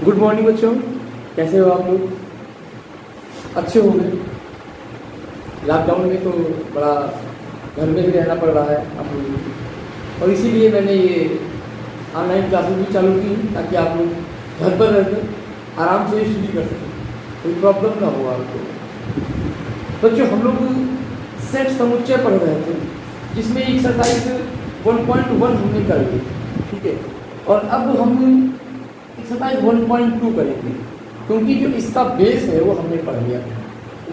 Good morning बच्चों, कैसे हो आप लोग? अच्छे होंगे। लॉकडाउन में तो बड़ा घर में ही रहना पड़ रहा है आप लोगों को, और इसीलिए मैंने ये ऑनलाइन क्लासेस भी चालू की ताकि आप लोग घर पर रहकर आराम से स्टडी कर सकें, कोई प्रॉब्लम ना हो आपको। बच्चों, हम लोग सेट समुच्चय पढ़ रहे थे जिसमें एक्सरसाइज 1.1 हमने कर ली, ठीक है। और अब हम एक्सरसाइज 1.2 करेंगे क्योंकि जो इसका बेस है वो हमने पढ़ लिया।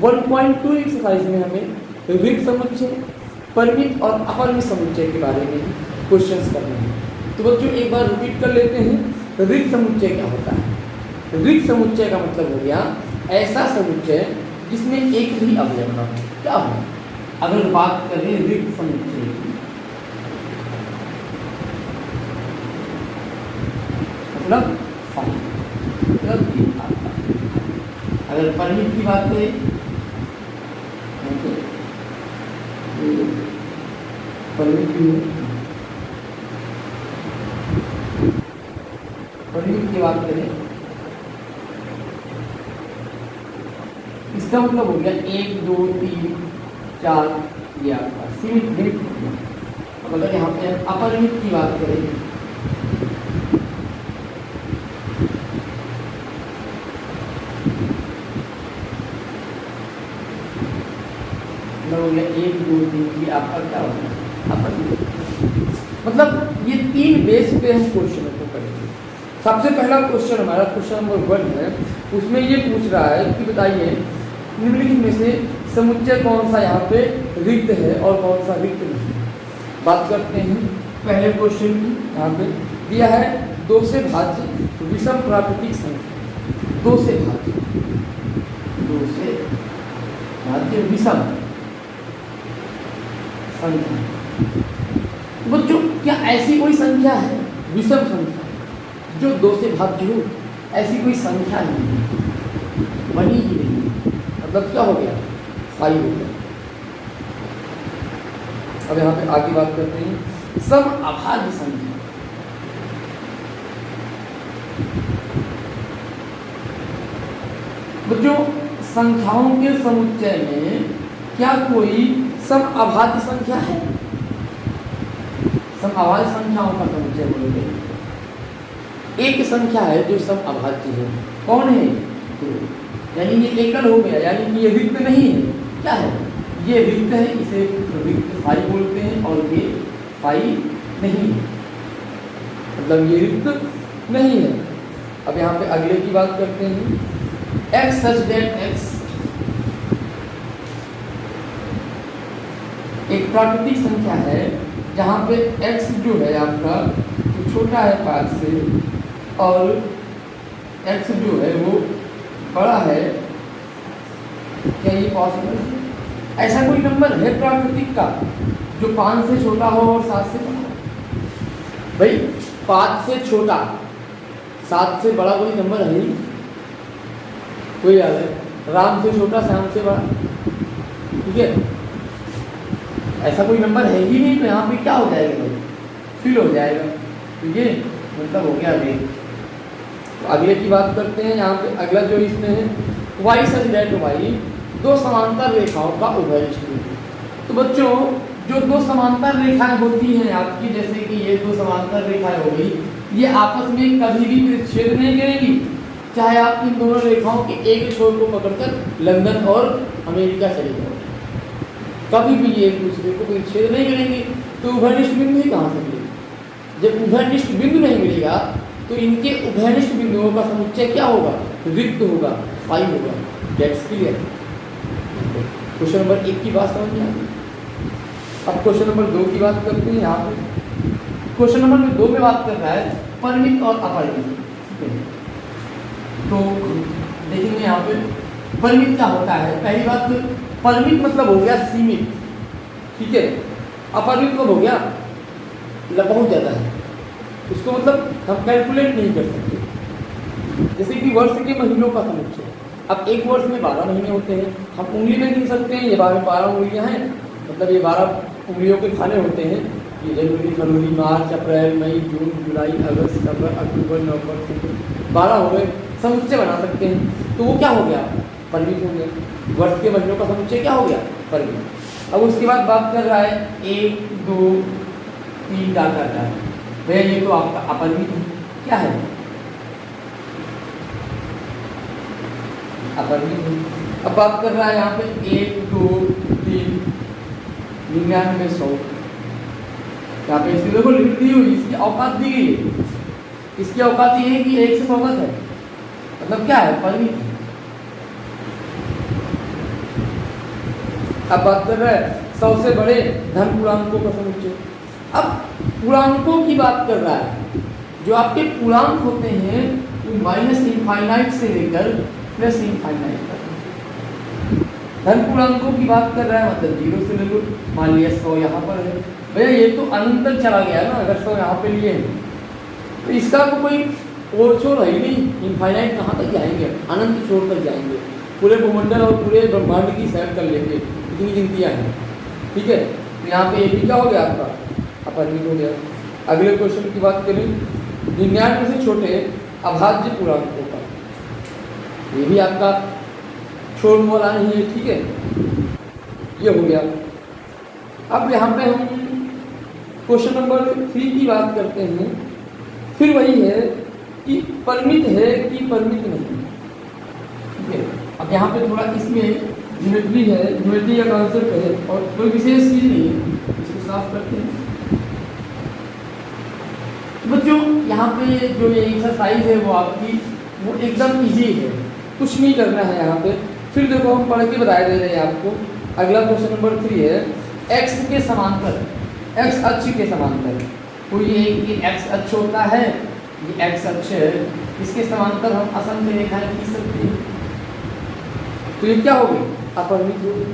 1.2 एक्सरसाइज में हमें रिक्त समुच्चय, परिमित और अपरिमित समुच्चय के बारे में क्वेश्चंस करने हैं। तो बच्चों एक बार रिपीट कर लेते हैं, रिक्त समुच्चय क्या होता है। रिक्त समुच्चय का मतलब हो गया ऐसा समुच्चय जिसमें एक भी अवयव न हो। क्या हो? अगर बात करें रिक्त समुच्चय की, मतलब अगर परिमित की बात करें, परिमित की बात करें, इसका मतलब हो गया 1 2 3 4 ये आपका सीमित। अगर यहाँ पे अपरिमित की बात करें, हो गया 1 2 3 ये आपका क्या होगा अपरिमित। मतलब ये 3 बेस पे हम क्वेश्चन को करेंगे। सबसे पहला क्वेश्चन हमारा क्वेश्चन नंबर 1 है, उसमें ये पूछ रहा है कि बताइए निम्नलिखित में से समुच्चय कौन सा यहाँ पे रिक्त है और कौन सा रिक्त नहीं। बात करते हैं पहले क्वेश्चन की। यहाँ पे दिया है 2 से भाज्य विषम प्राकृतिक संख्या। 2 से भाज्य विषम संख्या। बच्चों क्या ऐसी कोई संख्या है विषम संख्या जो 2 से भाज्य हो? ऐसी कोई संख्या नहीं है, बनी ही नहीं है। मतलब क्या हो गया? 5 हो गया। अब यहाँ पे आगे बात करते हैं सम अभाज्य संख्या। बच्चों संख्याओं के समुच्चय में क्या कोई सम अभाज्य संख्या है? सम अभाज्य संख्याओं का समुच्चय बोलते हैं। एक संख्या है जो सम अभाज्य है, कौन है? 2। यानी ये एकल हो गया, यानी कि ये रिक्त नहीं है। क्या है? ये रिक्त है, इसे रिक्त 5 बोलते हैं, और ये 5 नहीं है, मतलब ये रिक्त नहीं है। अब यहाँ पे अगले की बात करते हैं, x such that x एक प्राकृतिक संख्या है जहाँ पे x जो है आपका तो छोटा है 5 से, और x जो है वो बड़ा है। क्या ये पॉसिबल है? ऐसा कोई नंबर है प्राकृतिक का जो 5 से छोटा हो और 7 से बड़ा हो? भाई 5 से छोटा 7 से बड़ा कोई नंबर है ही कोई याद है? राम से छोटा श्याम से बड़ा, ठीक है, ऐसा कोई नंबर है ही नहीं। तो यहाँ पे क्या हो जाएगा भाई? फिल हो जाएगा। तो ये मतलब हो गया रेट। तो अगले की बात करते हैं। यहाँ पे अगला जो इसमें है वाई सच दैट वाई 2 समांतर रेखाओं का उभयनिष्ठ बिंदु। तो बच्चों जो 2 समांतर रेखाएं होती हैं आपकी, जैसे कि ये 2 समांतर रेखाएं हो गई, ये आपस में कभी भी प्रतिच्छेद नहीं करेंगी, चाहे आप इन दोनों रेखाओं के एक छोर को पकड़कर लंदन और अमेरिका चले जाओ, कभी भी ये एक दूसरे को प्रतिच्छेद नहीं करेंगे। तो उभयनिष्ठ बिंदु ही कहाँ से मिलेगा? जब उभयनिष्ठ बिंदु नहीं मिलेगा तो इनके उभयनिष्ठ बिंदुओं का समुच्चय क्या होगा? रिक्त होगा, 5 होगा। That's clear. क्वेश्चन नंबर 1 की बात समझ में आ गई। अब क्वेश्चन नंबर 2 की बात करते हैं। यहाँ पे क्वेश्चन नंबर 2 में बात कर रहा है परिमित और अपरिमित। तो देखेंगे यहाँ पे परिमित क्या होता है। पहली बात तो परिमित मतलब हो गया सीमित, ठीक है। अपरिमित मतलब हो गया बहुत ज़्यादा है, उसको मतलब हम कैलकुलेट नहीं कर सकते। जैसे कि वर्ष के महीनों का समुच्चय, अब एक वर्ष में 12 महीने होते हैं, हम उंगली में गिन सकते हैं। ये 12 उंगलियां हैं, मतलब ये 12 उंगलियों के खाने होते हैं। ये जनवरी, फरवरी, मार्च, अप्रैल, मई, जून, जुलाई, अगस्त, सितंबर, अक्टूबर, नवंबर, दिसंबर, 12 हो गए, समुच्चय बना सकते हैं। तो वो क्या हो गया, परिमित हो गया। वर्ष के महीनों का समुच्चय क्या हो गया, परिमित। अब उसके बाद बात कर रहा है 1 2 3 डाटा डाटा, भैया ये तो आपका अपरिमित है, क्या है, अपरिमित है। अब बात कर रहा है यहाँ पे 1 2 3 99 100, यहाँ पे इसकी देखो लिमिट दी हुई, इसकी औकात दी गई है। इसकी औकात ये है कि 1 से 100 है, मतलब क्या है, परिमित है। अब बात कर रहा है 100 से बड़े धन पूर्णांकों का समुच्चय। अब पूर्णांकों की बात कर रहा है, जो आपके पूर्णांक होते हैं वो -इनफाइनाइट से लेकर +इनफाइनाइट तक। धन पूर्णांकों की बात कर रहा है, मतलब 0 से लेकर, मान लिया 100 यहाँ पर है, भैया ये तो अनंत तक चला गया ना, अगर 100 यहाँ पे लिए हैं तो इसका तो कोई और छोर है ही नहीं, इनफाइनाइट कहाँ तक जाएंगे, अनंत छोर तक जाएंगे, पूरे भूमंडल और पूरे ब्रह्मांड की सैर कर लेंगे, इतनी गिनतियाँ हैं, ठीक है। तो यहाँ पे ये भी क्या हो गया आपका, अपरिमित हो गया। अगले क्वेश्चन की बात करें, 99 से छोटे अभाज्य पूर्णांकों का, ये भी आपका छोड़ वाला नहीं है, ठीक है, ये हो गया। अब यहाँ पे हम क्वेश्चन नंबर 3 की बात करते हैं। फिर वही है कि परिमित है कि परिमित नहीं, ठीक है। अब यहाँ पे थोड़ा इसमें ज्योमेट्री है, ज्योमेट्री का कॉन्सेप्ट है और कोई विशेष चीज नहीं है, इसको साफ करते हैं। बच्चों यहाँ पे जो ये एक्सरसाइज है वो आपकी वो एकदम इजी है, कुछ नहीं करना है यहाँ पे। फिर देखो हम पढ़ के बता दे रहे हैं आपको। अगला क्वेश्चन नंबर 3 है, x के समांतर, x अक्ष के समांतर, कोई ये x अक्ष होता है, ये x अक्ष है, इसके समांतर हम असंख्य रेखाएं खींच सकते हैं, तो ये क्या होगी, अपरिमित होगी।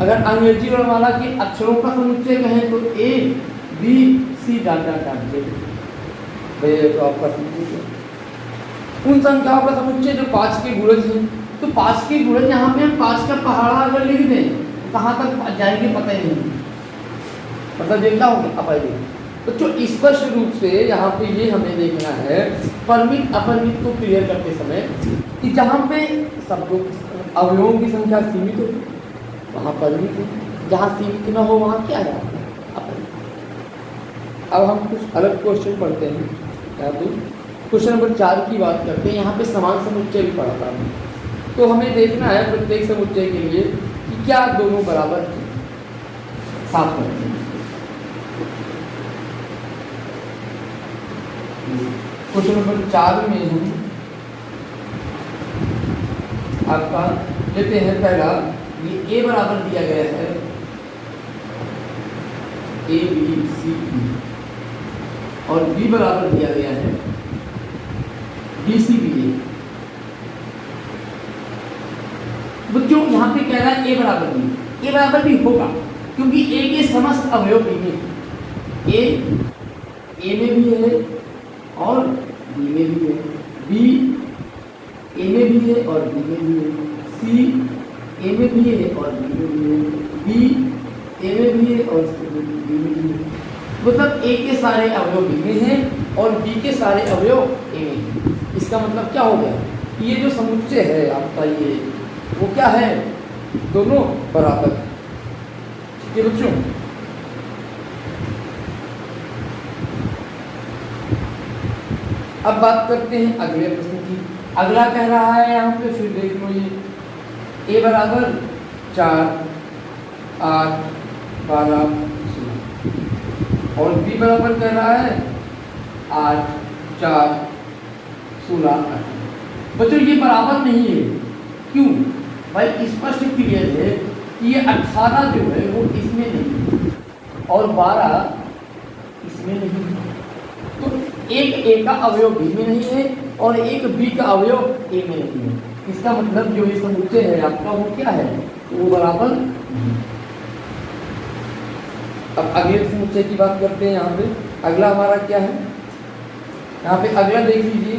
अगर अंग्रेजी वर्णमाला के अक्षरों का समुच्चय कहें तो A B C data dot Z, तो आपका उन संख्याओं का समुच्चय जो 5 के गुणज हैं, तो 5 के गुणज यहाँ पे हम 5 का पहाड़ा अगर लिख दें तो कहाँ तक जाएंगे पता ही नहीं, मतलब ये क्या होगा, अपरिमित। बच्चों स्पष्ट रूप से यहाँ पे ये हमें देखना है परिमित अपरिमित को क्लियर करते समय कि जहाँ पे शब्दों अवयवों की संख्या सीमित हो वहाँ परिमित है, जहाँ सीमित न हो वहाँ क्या है, अपरिमित। अब हम कुछ अलग क्वेश्चन पढ़ते हैं। यहाँ पे क्वेश्चन नंबर 4 की बात करते हैं। यहाँ पे समान समुच्चय भी पढ़ता हूँ, तो हमें देखना है प्रत्येक समुच्चय के लिए कि क्या दोनों बराबर हैं, साफ करते हैं। क्वेश्चन नंबर 4 में हम आपका लेते हैं पहला, ये a बराबर दिया गया है a b c d और b बराबर दिया गया है b c b a। बच्चों यहाँ पे कह रहा है a बराबर भी होगा क्योंकि a के समस्त अवयव b में a में भी है और b में भी है, b a में भी है और b में भी है, c a में भी है और b में भी है, b a में भी है और c में भी है। मतलब a के सारे अवयव b में हैं और b के सारे अवयव a में हैं। इसका मतलब क्या हो गया, ये जो समुच्चय है आपका ये वो क्या है, दोनों बराबर। ठीक है बच्चों, अब बात करते हैं अगले प्रश्न की। अगला कह रहा है यहाँ पे, फिर देख लो ये a बराबर 4 8 12 16 और b बराबर कह रहा है 8 4 16 18। बच्चों ये बराबर नहीं है, क्यों भाई, स्पष्ट क्लियर है कि ये 18 जो है वो इसमें नहीं है और 12 इसमें नहीं है। तो एक a का अवयव b में नहीं है और एक b का अवयव a में नहीं है। इसका मतलब जो ये समुच्चय है आपका वो क्या है, तो वो बराबर नहीं। अब अगले समुच्चय की बात करते हैं। यहाँ पे अगला हमारा क्या है, यहाँ पे अगला देख लीजिए।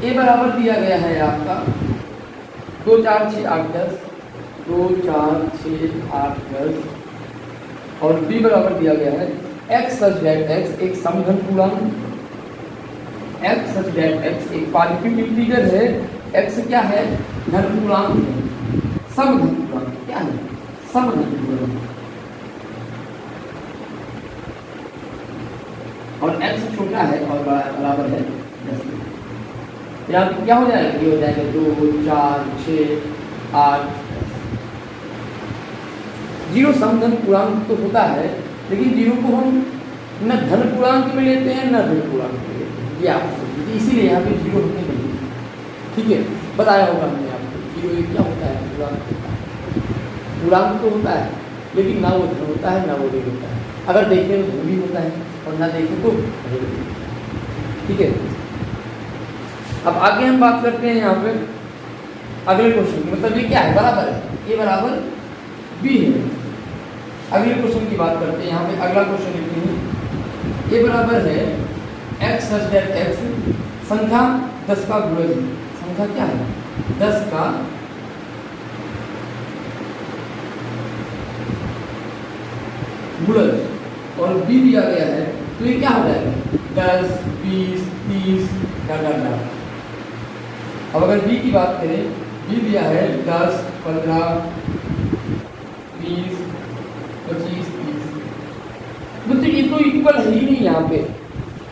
a बराबर दिया गया है आपका 2 4 6 8 10, 2 4 6 8 10 और b बराबर दिया गया है x सच दैट x एक समघन पूर्णांक, एक्स सच दैट एक्स एक पॉजिटिव इंटीजर है, एक्स क्या है, धन पूर्णांक है, सम धन पूर्णांक क्या है, सम धन पूर्णांक, और एक्स छोटा है और बराबर है 10 के। यहाँ पे क्या हो जाएगा, ये हो जाएगा 2 4 6 8। जीरो सम धन पूर्णांक तो होता है, लेकिन जीरो को हम न धन पूर्णांक में लेते हैं न ऋण पूर्णांक में लेते हैं, ये आप इसीलिए यहाँ पे जीरो होते नहीं। ठीक है, बताया होगा हमने आपको जीरो क्या होता है, पूर्णांक होता है। पूर्णांक तो होता है लेकिन ना वो धन होता है ना वो ऋण होता है, अगर देखें तो धन भी होता है और ना देखें तो ऋण। ठीक है, अब आगे हम बात करते हैं यहाँ पे अगले क्वेश्चन की, मतलब ये क्या है, बराबर है, ये बराबर बी है। अगले क्वेश्चन की बात करते हैं, यहाँ पे अगला क्वेश्चन लिखते हैं, ये बराबर है एक्स सच दैट एक्स संख्या 10 का गुणज है, संख्या क्या है 10 का गुणज, और बी दिया गया है, तो ये क्या हो जाएगा 10 20 30 डाटा। अब अगर बी की बात करें, बी दिया है 10 15 20 25 30, मतलब ये तो इक्वल है ही नहीं यहाँ पे।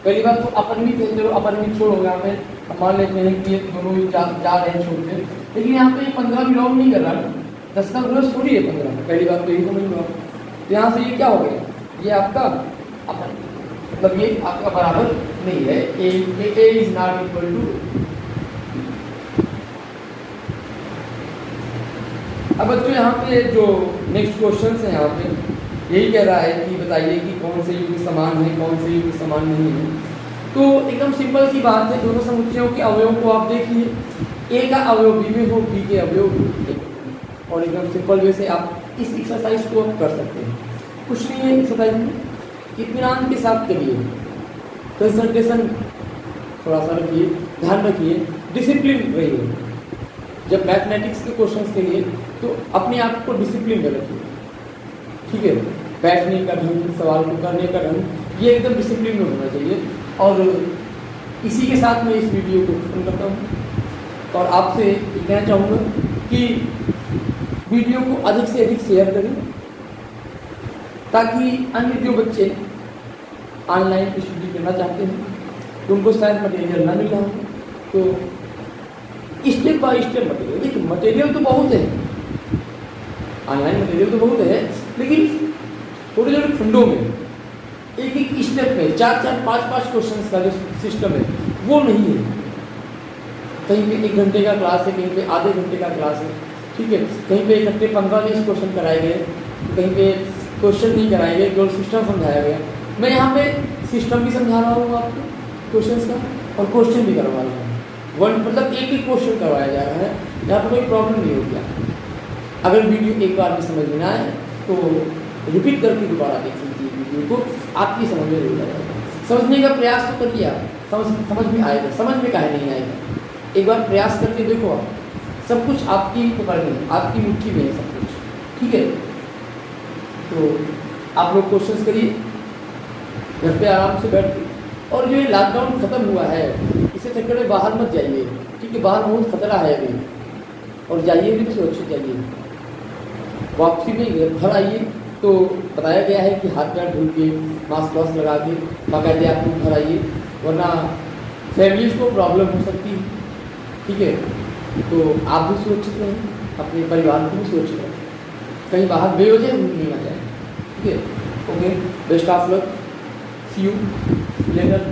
पहली बात तो अपरिमित है, चलो अपरिमित छोड़ो, यहाँ पे हम मान लेते हैं कि ये दोनों ही जा रहे हैं छोड़ते, लेकिन यहाँ पे 15 बिलोंग नहीं कर रहा ना, 10 का गुणज थोड़ी है 15, पहली बात तो यही समझ लो। तो यहाँ से ये क्या हो गया, ये आपका अपरिमित, मतलब ये आपका बराबर नहीं है, ए इज नॉट इक्वल टू। अब बच्चों यहाँ पे जो नेक्स्ट क्वेश्चन है, यहाँ पे यही कह रहा है कि बताइए कि कौन से युग्म समान है कौन से युग्म समान नहीं है। तो एकदम सिंपल सी बात है, दोनों समुच्चयों के अवयवों को आप देखिए, ए का अवयव बी में हो, बी के अवयव ए में, और एकदम सिंपल वे से आप इस एक्सरसाइज को आप कर सकते हैं। कुछ नहीं है एक्सरसाइज में, इत्मीनान के साथ करिए, कंसंट्रेशन थोड़ा सा रखिए, ध्यान रखिए, डिसिप्लिन रहिए। जब मैथमेटिक्स के क्वेश्चंस के लिए तो अपने आप को डिसिप्लिन में रखिए। ठीक है, बैठने का ढंग, सवाल को करने का ढंग, ये एकदम डिसिप्लिन में होना चाहिए। और इसी के साथ मैं इस वीडियो को खत्म करता हूँ और आपसे ये कहना चाहूँगा कि वीडियो को अधिक से अधिक शेयर करें, ताकि अन्य जो बच्चे ऑनलाइन स्टडी करना चाहते हैं तो उनको शायद मटेरियल ना मिल रहा हो। तो स्टेप बाय स्टेप मटेरियल, देखिए मटेरियल तो बहुत है, ऑनलाइन मटेरियल तो बहुत है, लेकिन थोड़े थोड़े खंडों में एक एक स्टेप में 4-4 5-5 क्वेश्चंस का जो सिस्टम है वो नहीं है। कहीं पे 1 घंटे का क्लास है, कहीं पे आधे घंटे का क्लास है। ठीक है, कहीं पे इकट्ठे 15-20 क्वेश्चन कराए गए, कहीं पे क्वेश्चन नहीं कराए गए, केवल सिस्टम समझाया गया। मैं यहाँ पे सिस्टम भी समझा रहा हूँ आपको क्वेश्चन का, और क्वेश्चन भी करवा रहा हूँ। वन मतलब एक एक क्वेश्चन करवाया जा रहा है, यहाँ पर कोई प्रॉब्लम नहीं होगी। अगर वीडियो एक बार भी समझ में ना आए तो रिपीट करके दोबारा देख लीजिए वीडियो को, आपकी समझ में जरूर आएगा। समझने का प्रयास तो करिए आप, समझ में आएगा, समझ में काहे नहीं आएगा। एक बार प्रयास करके देखो, आप सब कुछ आपकी पकड़ में है, आपकी मुट्ठी में है सब कुछ। ठीक है, तो आप लोग कोशिश करिए घर पे आराम से बैठ के। और जो ये लॉकडाउन ख़त्म हुआ है, इसे चक्कर में बाहर मत जाइए, क्योंकि बाहर बहुत खतरा है अभी, और जाइए भी सुरक्षित जाइए। वापसी में घर आइए तो बताया गया है कि हाथ पैर धुल के, मास्क वास्क लगा के बाकायदे आप लोग घर आइए, वरना फैमिलीज को प्रॉब्लम हो सकती है। ठीक है, तो आप भी सुरक्षित रहें, अपने परिवार को भी सुरक्षित रहें, कहीं बाहर बेवजह नहीं आ जाए। ठीक है, okay, best of luck, see you letter.